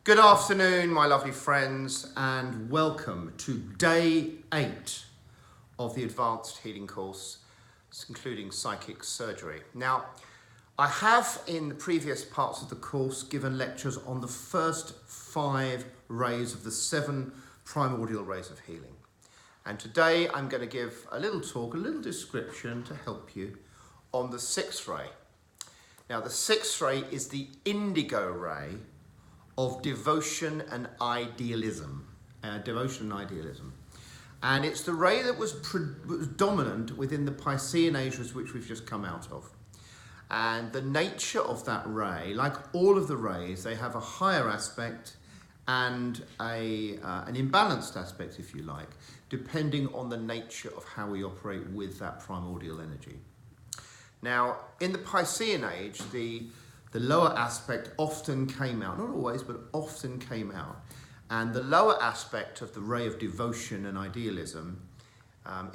Good afternoon, my lovely friends, and welcome to day 8 of the Advanced Healing course, including psychic surgery. Now, I have in the previous parts of the course given lectures on the first 5 rays of the 7 primordial rays of healing. And today I'm going to give a little talk, a little description to help you on the 6th ray. Now, the 6th ray is the Indigo ray of devotion and idealism. And it's the ray that was dominant within the Piscean age, which we've just come out of. And the nature of that ray, like all of the rays, they have a higher aspect and an imbalanced aspect, if you like, depending on the nature of how we operate with that primordial energy. Now, in the Piscean age, the lower aspect often came out, not always, but often came out. And the lower aspect of the ray of devotion and idealism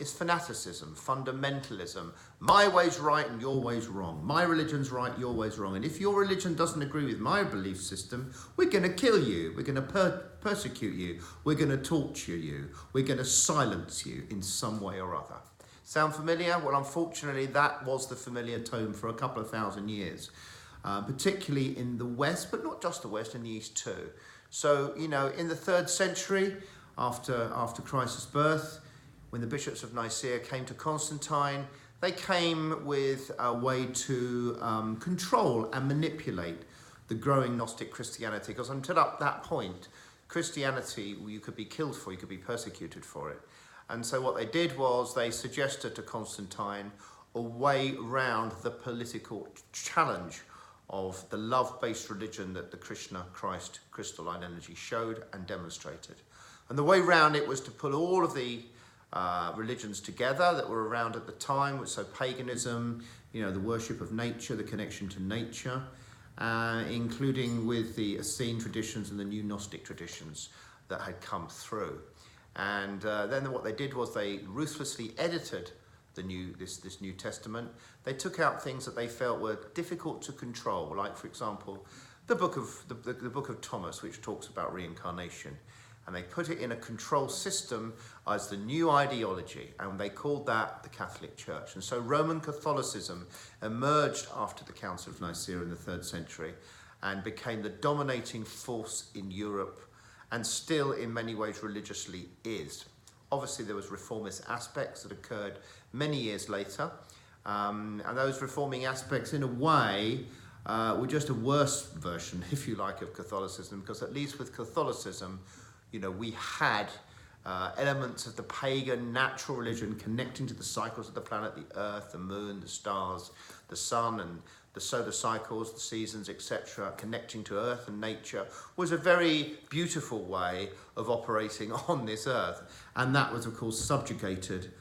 is fanaticism, fundamentalism. My way's right and your way's wrong. My religion's right, your way's wrong. And if your religion doesn't agree with my belief system, we're going to kill you. We're going to persecute you. We're going to torture you. We're going to silence you in some way or other. Sound familiar? Well, unfortunately, that was the familiar tone for a couple of thousand years. Particularly in the West, but not just the West, in the East too. So, in the 3rd century, after Christ's birth, when the bishops of Nicaea came to Constantine, they came with a way to control and manipulate the growing Gnostic Christianity, because until up that point, Christianity, you could be killed for, you could be persecuted for it. And so what they did was they suggested to Constantine a way round the political challenge of the love-based religion that the Krishna, Christ, crystalline energy showed and demonstrated. And the way round it was to put all of the religions together that were around at the time, so paganism, the worship of nature, the connection to nature, including with the Essene traditions and the new Gnostic traditions that had come through. And then what they did was they ruthlessly edited this New Testament. They took out things that they felt were difficult to control, like, for example, the book of Thomas, which talks about reincarnation, and they put it in a control system as the new ideology, and they called that the Catholic Church. And so Roman Catholicism emerged after the Council of Nicaea in the 3rd century and became the dominating force in Europe, and still in many ways religiously is. Obviously, there was reformist aspects that occurred many years later, and those reforming aspects, in a way, were just a worse version, if you like, of Catholicism, because at least with Catholicism, we had elements of the pagan natural religion connecting to the cycles of the planet, the earth, the moon, the stars, the sun, and the solar cycles, the seasons, etc., connecting to earth and nature, was a very beautiful way of operating on this earth. And that was, of course, subjugated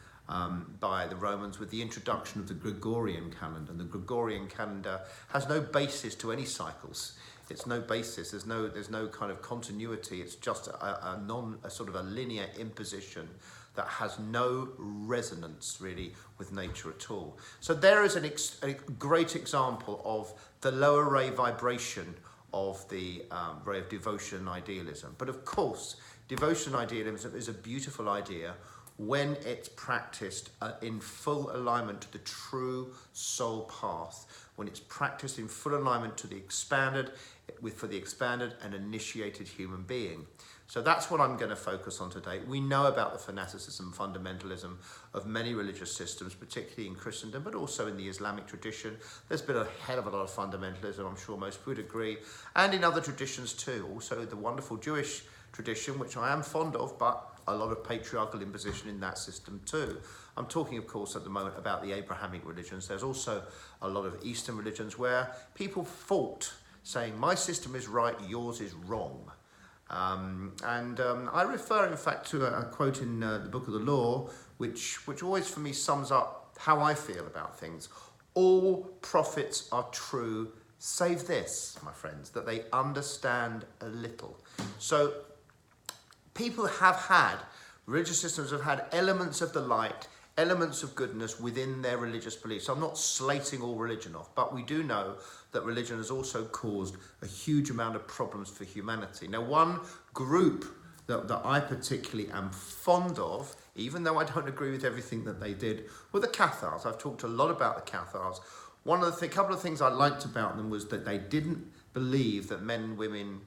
by the Romans with the introduction of the Gregorian calendar. And the Gregorian calendar has no basis to any cycles. It's no basis. There's no kind of continuity. It's just a sort of a linear imposition that has no resonance really with nature at all. So there is a great example of the lower ray vibration of the ray of devotion and idealism. But of course, devotion and idealism is a beautiful idea when it's practiced in full alignment to the true soul path, when it's practiced in full alignment to for the expanded and initiated human being. So that's what I'm going to focus on today. We know about the fanaticism, fundamentalism of many religious systems, particularly in Christendom, but also in the Islamic tradition. There's been a hell of a lot of fundamentalism, I'm sure most would agree, and in other traditions too. Also the wonderful Jewish tradition, which I am fond of, but a lot of patriarchal imposition in that system too. I'm talking, of course, at the moment about the Abrahamic religions. There's also a lot of Eastern religions where people fought, saying, my system is right, yours is wrong. I refer, in fact, to a quote in the Book of the Law, which always for me sums up how I feel about things. All prophets are true, save this, my friends, that they understand a little. So people have had, religious systems have had elements of the light, elements of goodness within their religious beliefs. I'm not slating all religion off, but we do know that religion has also caused a huge amount of problems for humanity. Now, one group that I particularly am fond of, even though I don't agree with everything that they did, were the Cathars. I've talked a lot about the Cathars. Couple of things I liked about them was that they didn't believe that men and women,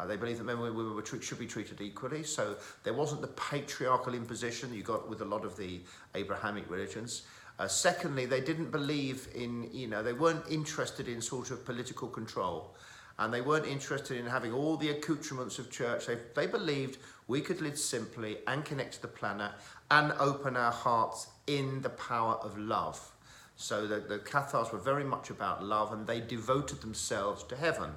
they believed that men and women should be treated equally. So there wasn't the patriarchal imposition you got with a lot of the Abrahamic religions. Secondly, they didn't believe in, they weren't interested in sort of political control. And they weren't interested in having all the accoutrements of church. They believed we could live simply and connect to the planet and open our hearts in the power of love. So the Cathars were very much about love, and they devoted themselves to heaven.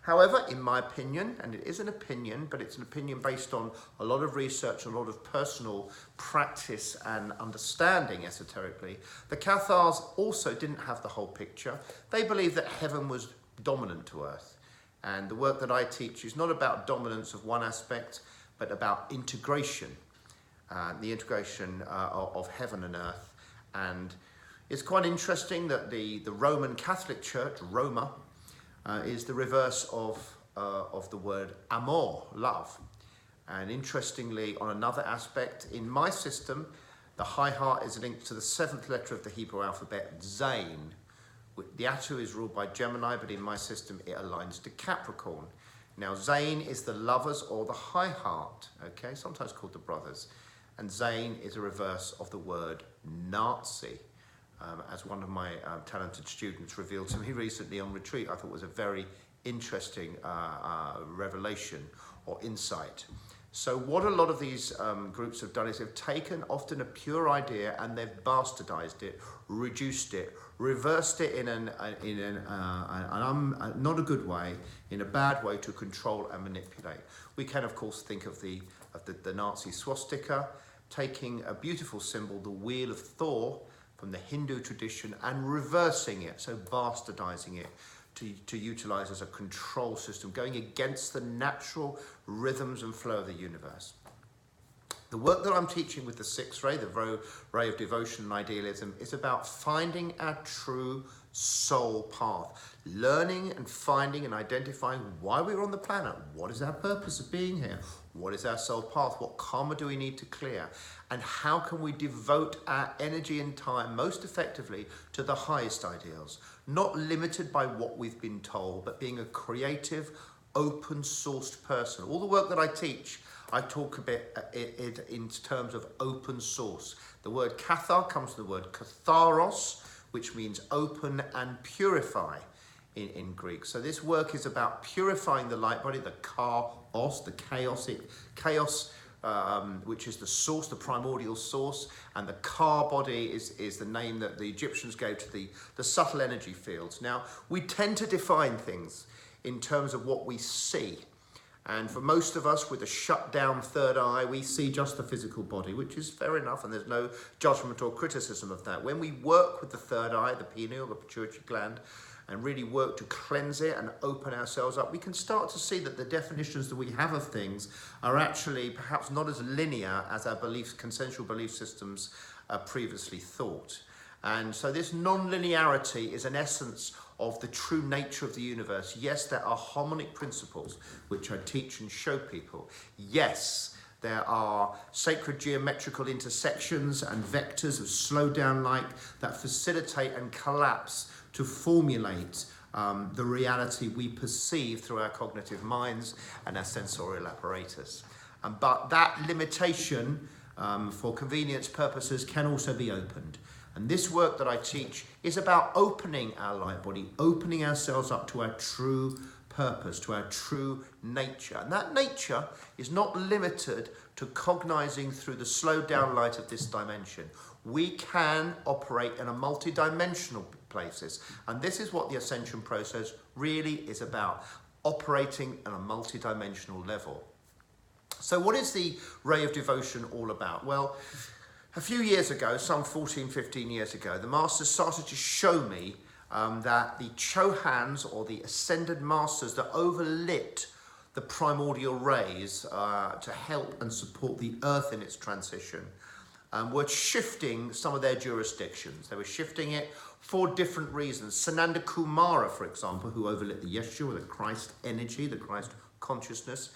However, in my opinion, and it is an opinion, but it's an opinion based on a lot of research, a lot of personal practice and understanding esoterically, the Cathars also didn't have the whole picture. They believed that heaven was dominant to earth. And the work that I teach is not about dominance of one aspect, but about integration, the integration of heaven and earth. And it's quite interesting that the Roman Catholic Church, Roma, is the reverse of the word amor, love. And interestingly, on another aspect, in my system, the high heart is linked to the 7th letter of the Hebrew alphabet, Zain. The Atu is ruled by Gemini, but in my system it aligns to Capricorn. Now, Zain is the lovers or the high heart, okay, sometimes called the brothers. And Zain is a reverse of the word Nazi, as one of my talented students revealed to me recently on retreat. I thought was a very interesting revelation or insight. So what a lot of these groups have done is they've taken often a pure idea and they've bastardized it, reduced it, reversed it in not a good way, in a bad way to control and manipulate. We can of course think of the Nazi swastika, taking a beautiful symbol, the Wheel of Thor, from the Hindu tradition and reversing it, so bastardizing it to utilize as a control system, going against the natural rhythms and flow of the universe. The work that I'm teaching with the 6th ray, the ray of devotion and idealism, is about finding our true soul path, learning and finding and identifying why we're on the planet, what is our purpose of being here, what is our soul path, what karma do we need to clear, and how can we devote our energy and time most effectively to the highest ideals, not limited by what we've been told, but being a creative, open-sourced person. All the work that I teach, I talk a bit in terms of open source. The word kathar comes from the word katharos, which means open and purify in Greek. So this work is about purifying the light body, the chaos, the chaos, which is the source, the primordial source, and the ka body is the name that the Egyptians gave to the subtle energy fields. Now, we tend to define things in terms of what we see. And for most of us with a shut down third eye, we see just the physical body, which is fair enough, and there's no judgment or criticism of that. When we work with the third eye, the pineal, the pituitary gland, and really work to cleanse it and open ourselves up, we can start to see that the definitions that we have of things are actually perhaps not as linear as our consensual belief systems previously thought. And so this non-linearity is an essence of the true nature of the universe. Yes, there are harmonic principles, which I teach and show people. Yes, there are sacred geometrical intersections and vectors of slow down light that facilitate and collapse to formulate the reality we perceive through our cognitive minds and our sensorial apparatus. But that limitation, for convenience purposes, can also be opened. And this work that I teach is about opening our light body, opening ourselves up to our true purpose, to our true nature. And that nature is not limited to cognizing through the slowed down light of this dimension. We can operate in a multi-dimensional places. And this is what the ascension process really is about, operating on a multi-dimensional level. So what is the ray of devotion all about? Well, a few years ago, some 14, 15 years ago, the masters started to show me that the Chohans, or the ascended masters that overlit the primordial rays to help and support the earth in its transition, were shifting some of their jurisdictions. They were shifting it for different reasons. Sananda Kumara, for example, who overlit the Yeshua, the Christ energy, the Christ consciousness,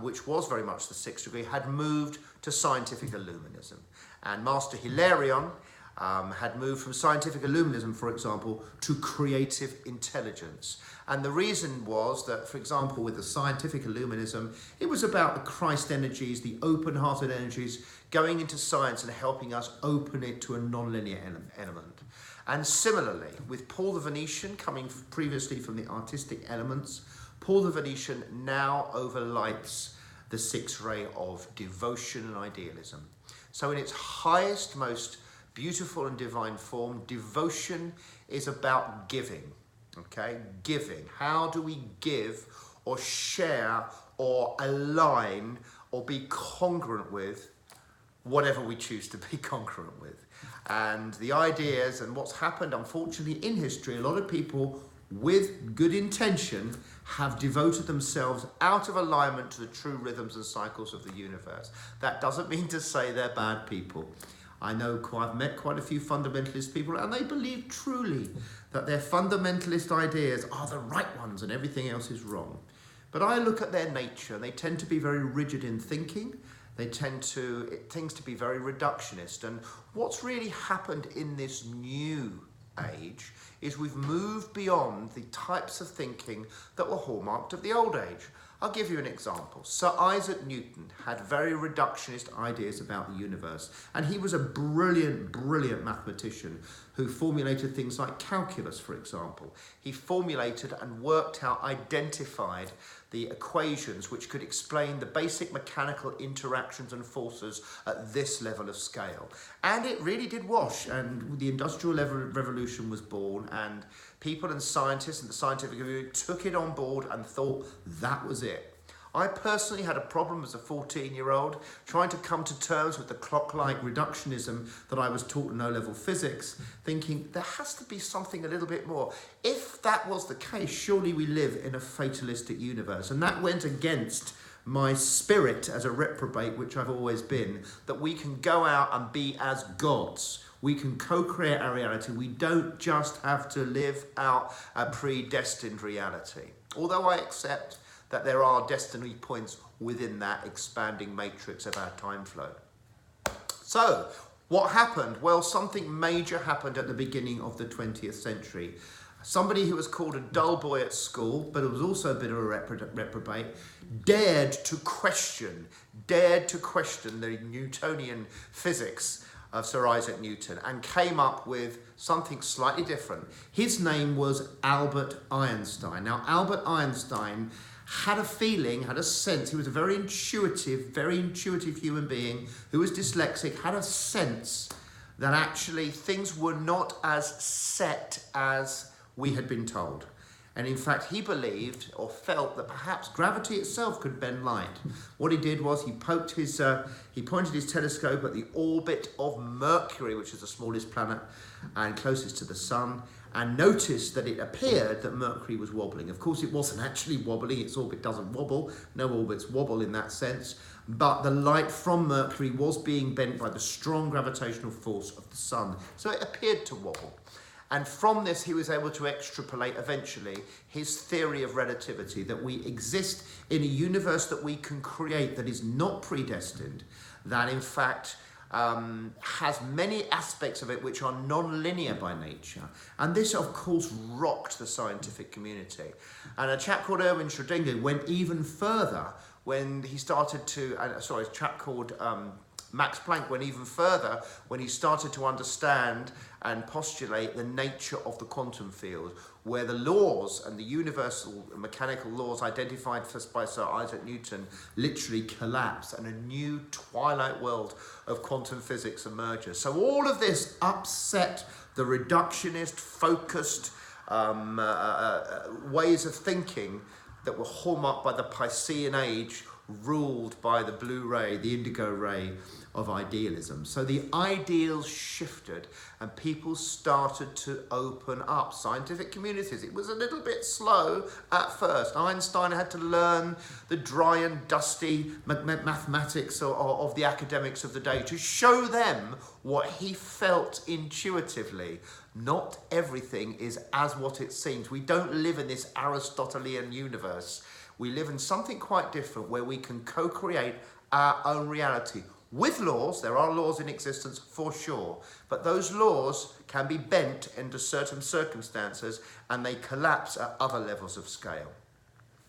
which was very much the sixth degree, had moved to scientific illuminism. And Master Hilarion had moved from scientific illuminism, for example, to creative intelligence. And the reason was that, for example, with the scientific illuminism, it was about the Christ energies, the open-hearted energies, going into science and helping us open it to a non-linear element. And similarly, with Paul the Venetian, coming previously from the artistic elements, Paul the Venetian now overlights the sixth ray of devotion and idealism. So in its highest, most beautiful and divine form, devotion is about giving, okay? Giving. How do we give or share or align or be congruent with whatever we choose to be congruent with? And the ideas and what's happened, unfortunately, in history, a lot of people with good intention have devoted themselves out of alignment to the true rhythms and cycles of the universe. That doesn't mean to say they're bad people. I know I've met quite a few fundamentalist people, and they believe truly that their fundamentalist ideas are the right ones and everything else is wrong. But I look at their nature, and they tend to be very rigid in thinking. They tend to, things to be very reductionist. And what's really happened in this new age is we've moved beyond the types of thinking that were hallmarked of the old age. I'll give you an example. Sir Isaac Newton had very reductionist ideas about the universe, and he was a brilliant, brilliant mathematician who formulated things like calculus, for example. He formulated and worked out, identified the equations which could explain the basic mechanical interactions and forces at this level of scale. And it really did wash, and the Industrial Revolution was born, and people and scientists and the scientific community took it on board and thought that was it. I personally had a problem as a 14-year-old trying to come to terms with the clock-like reductionism that I was taught in O-level physics, thinking there has to be something a little bit more. If that was the case, surely we live in a fatalistic universe. And that went against my spirit as a reprobate, which I've always been, that we can go out and be as gods. We can co-create our reality. We don't just have to live out a predestined reality. Although I accept that there are destiny points within that expanding matrix of our time flow. So, what happened? Well, something major happened at the beginning of the 20th century. Somebody who was called a dull boy at school, but was also a bit of a reprobate, dared to question the Newtonian physics of Sir Isaac Newton and came up with something slightly different. His name was Albert Einstein. Now, Albert Einstein had a feeling, had a sense, he was a very intuitive human being who was dyslexic, had a sense that actually things were not as set as we had been told. And in fact, he believed or felt that perhaps gravity itself could bend light. What he did was he pointed his telescope at the orbit of Mercury, which is the smallest planet and closest to the sun, and noticed that it appeared that Mercury was wobbling. Of course, it wasn't actually wobbling. Its orbit doesn't wobble. No orbits wobble in that sense. But the light from Mercury was being bent by the strong gravitational force of the sun. So it appeared to wobble. And from this, he was able to extrapolate eventually his theory of relativity, that we exist in a universe that we can create that is not predestined, that in fact has many aspects of it which are non-linear by nature. And this, of course, rocked the scientific community. And a chap called Erwin Schrödinger went even further when he started to, a chap called Max Planck went even further when he started to understand and postulate the nature of the quantum field, where the laws and the universal mechanical laws identified first by Sir Isaac Newton literally collapse and a new twilight world of quantum physics emerges. So all of this upset the reductionist, focused ways of thinking that were hallmarked by the Piscean age, ruled by the blue ray, the indigo ray of idealism. So the ideals shifted, and people started to open up. Scientific communities, it was a little bit slow at first. Einstein had to learn the dry and dusty mathematics of the academics of the day to show them what he felt intuitively. Not everything is as what it seems. We don't live in this Aristotelian universe. We live in something quite different where we can co-create our own reality. With laws, there are laws in existence for sure, but those laws can be bent into certain circumstances and they collapse at other levels of scale.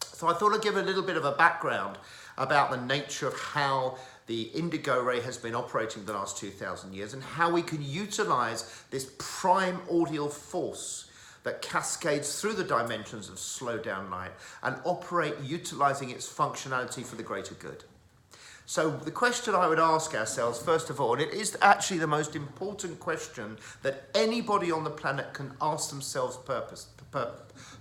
So I thought I'd give a little bit of a background about the nature of how the indigo ray has been operating the last 2,000 years and how we can utilize this primordial force that cascades through the dimensions of slow down light and operate utilizing its functionality for the greater good. So the question I would ask ourselves, first of all, and it is actually the most important question that anybody on the planet can ask themselves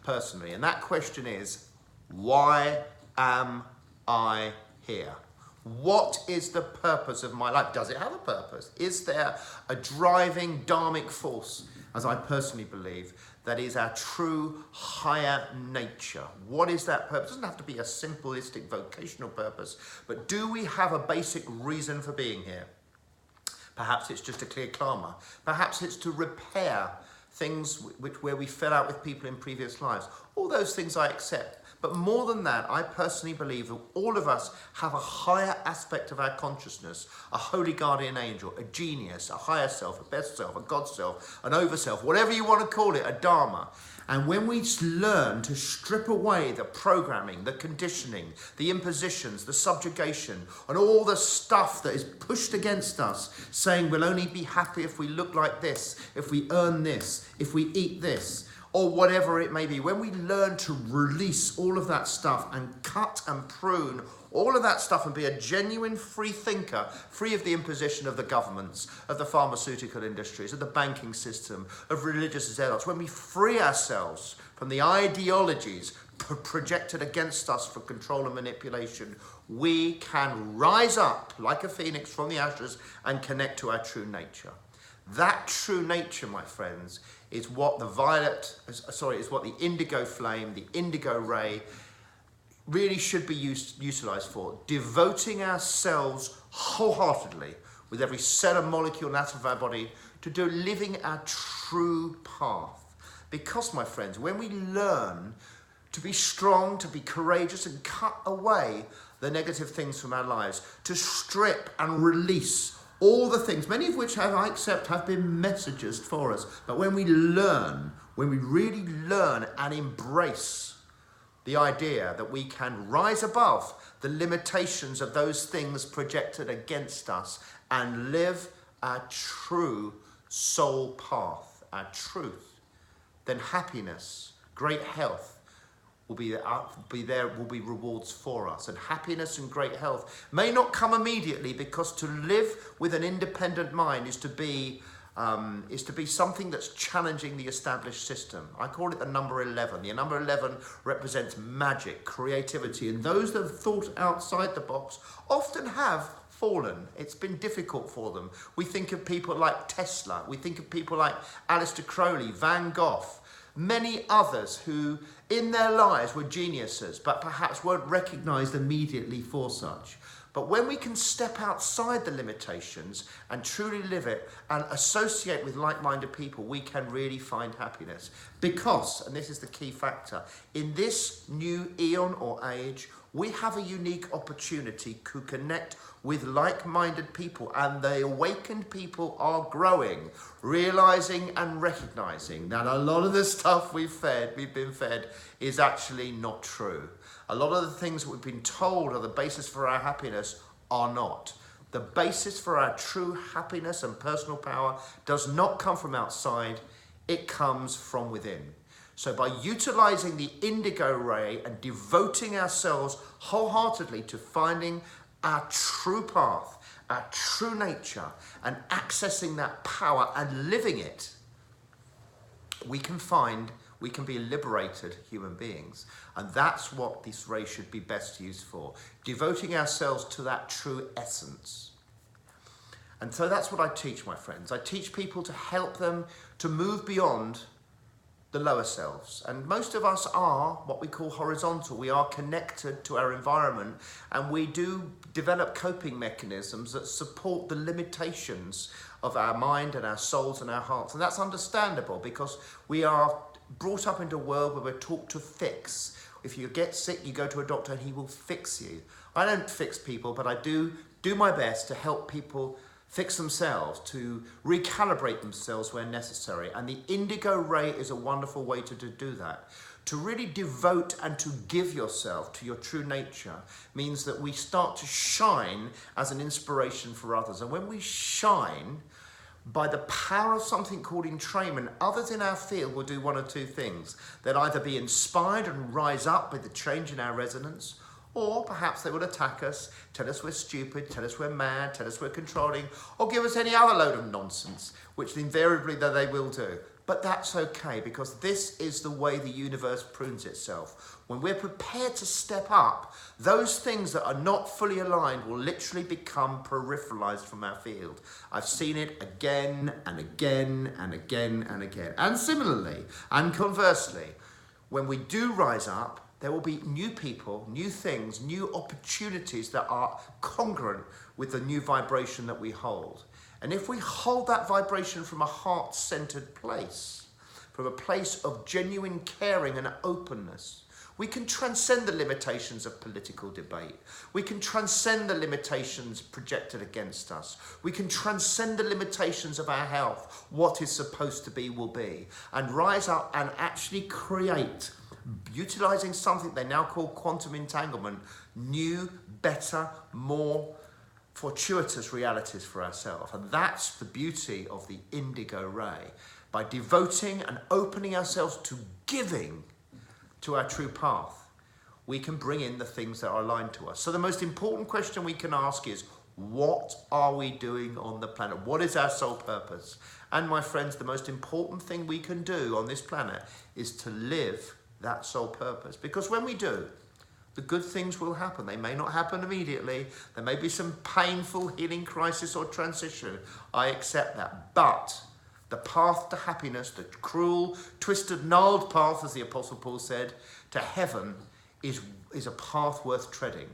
personally, and that question is, why am I here? What is the purpose of my life? Does it have a purpose? Is there a driving dharmic force, as I personally believe, that is our true higher nature? What is that purpose? It doesn't have to be a simplistic vocational purpose, but do we have a basic reason for being here? Perhaps it's just a clear karma. Perhaps it's to repair things where we fell out with people in previous lives. All those things I accept. But more than that, I personally believe that all of us have a higher aspect of our consciousness, a holy guardian angel, a genius, a higher self, a best self, a God self, an overself, whatever you want to call it, a dharma. And when we learn to strip away the programming, the conditioning, the impositions, the subjugation, and all the stuff that is pushed against us, saying we'll only be happy if we look like this, if we earn this, if we eat this, or whatever it may be, when we learn to release all of that stuff and cut and prune all of that stuff and be a genuine free thinker, free of the imposition of the governments, of the pharmaceutical industries, of the banking system, of religious zealots, when we free ourselves from the ideologies projected against us for control and manipulation, we can rise up like a phoenix from the ashes and connect to our true nature. That true nature, my friends, is what the indigo flame, the indigo ray, really should be utilized for. Devoting ourselves wholeheartedly with every cell and molecule and atom of our body to living our true path. Because, my friends, when we learn to be strong, to be courageous and cut away the negative things from our lives, to strip and release all the things, many of which I accept have been messages for us. But when we really learn and embrace the idea that we can rise above the limitations of those things projected against us and live our true soul path, our truth, then happiness, great health, will be rewards for us. And happiness and great health may not come immediately, because to live with an independent mind is to be something that's challenging the established system. I call it the number 11. The number 11 represents magic, creativity, and those that have thought outside the box often have fallen. It's been difficult for them. We think of people like Tesla. We think of people like Aleister Crowley, Van Gogh, many others who in their lives were geniuses, but perhaps weren't recognized immediately for such. But when we can step outside the limitations and truly live it and associate with like-minded people, we can really find happiness. Because, and this is the key factor, in this new eon or age, we have a unique opportunity to connect with like-minded people, and the awakened people are growing, realizing and recognizing that a lot of the stuff we've been fed is actually not true. A lot of the things that we've been told are the basis for our happiness are not. The basis for our true happiness and personal power does not come from outside, it comes from within. So by utilizing the indigo ray and devoting ourselves wholeheartedly to finding our true path, our true nature, and accessing that power and living it, we can be liberated human beings. And that's what this ray should be best used for. Devoting ourselves to that true essence. And so that's what I teach, my friends. I teach people to help them to move beyond the lower selves. And most of us are what we call horizontal. We are connected to our environment, and we do develop coping mechanisms that support the limitations of our mind and our souls and our hearts. And that's understandable, because we are brought up into a world where we're taught to fix. If you get sick, you go to a doctor and he will fix you. I don't fix people, but I do my best to help people fix themselves, to recalibrate themselves where necessary. And the indigo ray is a wonderful way to do that. To really devote and to give yourself to your true nature means that we start to shine as an inspiration for others. And when we shine, by the power of something called entrainment, others in our field will do one of two things. They'll either be inspired and rise up with the change in our resonance, or perhaps they will attack us, tell us we're stupid, tell us we're mad, tell us we're controlling, or give us any other load of nonsense, which invariably they will do. But that's okay, because this is the way the universe prunes itself. When we're prepared to step up, those things that are not fully aligned will literally become peripheralized from our field. I've seen it again and again and again and again. And similarly, and conversely, when we do rise up, there will be new people, new things, new opportunities that are congruent with the new vibration that we hold. And if we hold that vibration from a heart-centered place, from a place of genuine caring and openness, we can transcend the limitations of political debate. We can transcend the limitations projected against us. We can transcend the limitations of our health. What is supposed to be will be. And rise up and actually create, utilizing something they now call quantum entanglement, new, better, more fortuitous realities for ourselves. And that's the beauty of the indigo ray. By devoting and opening ourselves to giving to our true path, we can bring in the things that are aligned to us. So the most important question we can ask is, what are we doing on the planet? What is our soul purpose? And my friends, the most important thing we can do on this planet is to live that soul purpose. Because when we do, the good things will happen. They may not happen immediately. There may be some painful healing crisis or transition. I accept that. But the path to happiness, the cruel, twisted, gnarled path, as the Apostle Paul said, to heaven is a path worth treading.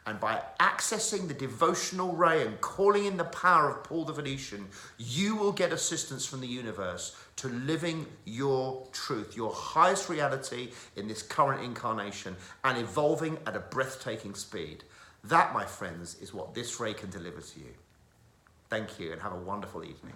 And by accessing the devotional ray and calling in the power of Paul the Venetian, you will get assistance from the universe to living your truth, your highest reality in this current incarnation, and evolving at a breathtaking speed. That, my friends, is what this ray can deliver to you. Thank you, and have a wonderful evening.